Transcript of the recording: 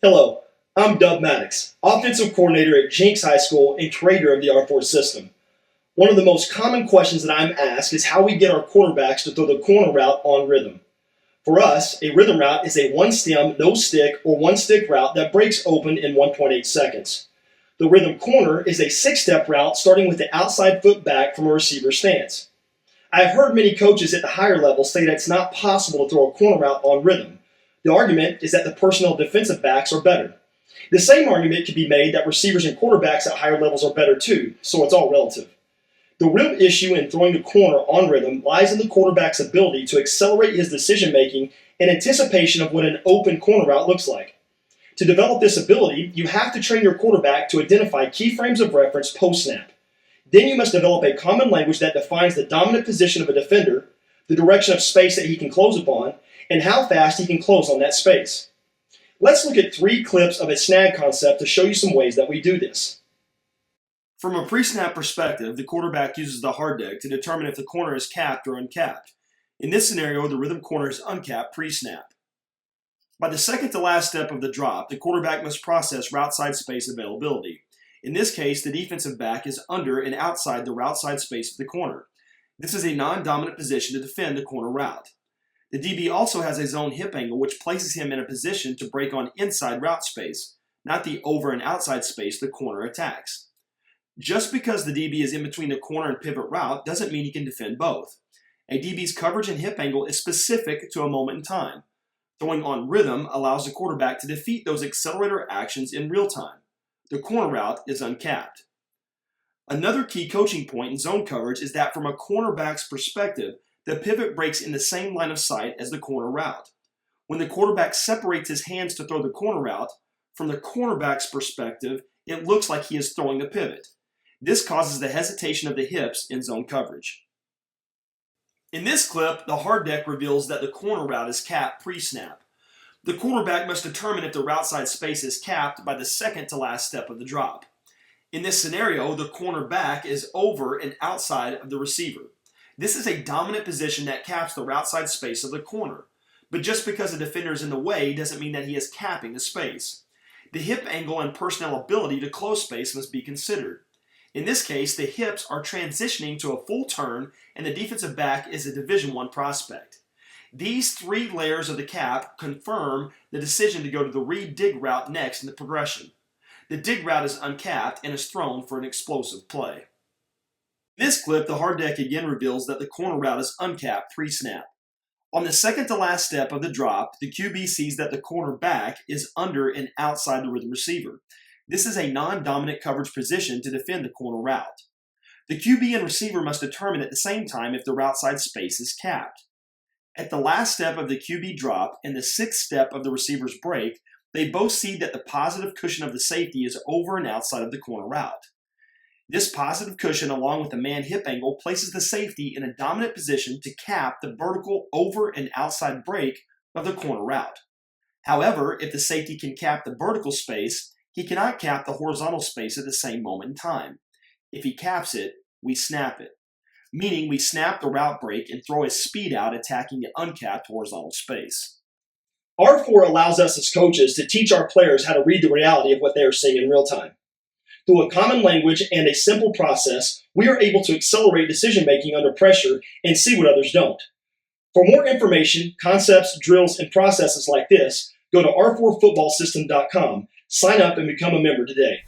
Hello, I'm Dub Maddox, offensive coordinator at Jenks High School and creator of the R4 system. One of the most common questions that I'm asked is how we get our quarterbacks to throw the corner route on rhythm. For us, a rhythm route is a one-stem, no-stick, or one-stick route that breaks open in 1.8 seconds. The rhythm corner is a six-step route starting with the outside foot back from a receiver stance. I have heard many coaches at the higher level say that it's not possible to throw a corner route on rhythm. The argument is that the personnel defensive backs are better. The same argument can be made that receivers and quarterbacks at higher levels are better too, so it's all relative. The real issue in throwing the corner on rhythm lies in the quarterback's ability to accelerate his decision-making in anticipation of what an open corner route looks like. To develop this ability, you have to train your quarterback to identify key frames of reference post-snap. Then you must develop a common language that defines the dominant position of a defender, the direction of space that he can close upon, and how fast he can close on that space. Let's look at 3 clips of a snag concept to show you some ways that we do this. From a pre-snap perspective, the quarterback uses the hard deck to determine if the corner is capped or uncapped. In this scenario, the rhythm corner is uncapped pre-snap. By the second to last step of the drop, the quarterback must process route side space availability. In this case, the defensive back is under and outside the route side space of the corner. This is a non-dominant position to defend the corner route. The DB also has a zone hip angle which places him in a position to break on inside route space, not the over and outside space the corner attacks. Just because the DB is in between the corner and pivot route doesn't mean he can defend both. A DB's coverage and hip angle is specific to a moment in time. Throwing on rhythm allows the quarterback to defeat those accelerator actions in real time. The corner route is uncapped. Another key coaching point in zone coverage is that from a cornerback's perspective, the pivot breaks in the same line of sight as the corner route. When the quarterback separates his hands to throw the corner route, from the cornerback's perspective, it looks like he is throwing the pivot. This causes the hesitation of the hips in zone coverage. In this clip, the hard deck reveals that the corner route is capped pre-snap. The quarterback must determine if the route side space is capped by the second to last step of the drop. In this scenario, the cornerback is over and outside of the receiver. This is a dominant position that caps the route side space of the corner. But just because the defender is in the way doesn't mean that he is capping the space. The hip angle and personnel ability to close space must be considered. In this case, the hips are transitioning to a full turn and the defensive back is a Division I prospect. These 3 layers of the cap confirm the decision to go to the read dig route next in the progression. The dig route is uncapped and is thrown for an explosive play. In this clip, the hard deck again reveals that the corner route is uncapped pre-snap. On the second to last step of the drop, the QB sees that the cornerback is under and outside the rhythm receiver. This is a non-dominant coverage position to defend the corner route. The QB and receiver must determine at the same time if the route side space is capped. At the last step of the QB drop and the 6th step of the receiver's break, they both see that the positive cushion of the safety is over and outside of the corner route. This positive cushion, along with the man hip angle, places the safety in a dominant position to cap the vertical over and outside break of the corner route. However, if the safety can cap the vertical space, he cannot cap the horizontal space at the same moment in time. If he caps it, we snap it, meaning we snap the route break and throw a speed out attacking the uncapped horizontal space. R4 allows us as coaches to teach our players how to read the reality of what they are seeing in real time. Through a common language and a simple process, we are able to accelerate decision-making under pressure and see what others don't. For more information, concepts, drills, and processes like this, go to r4footballsystem.com, sign up, and become a member today.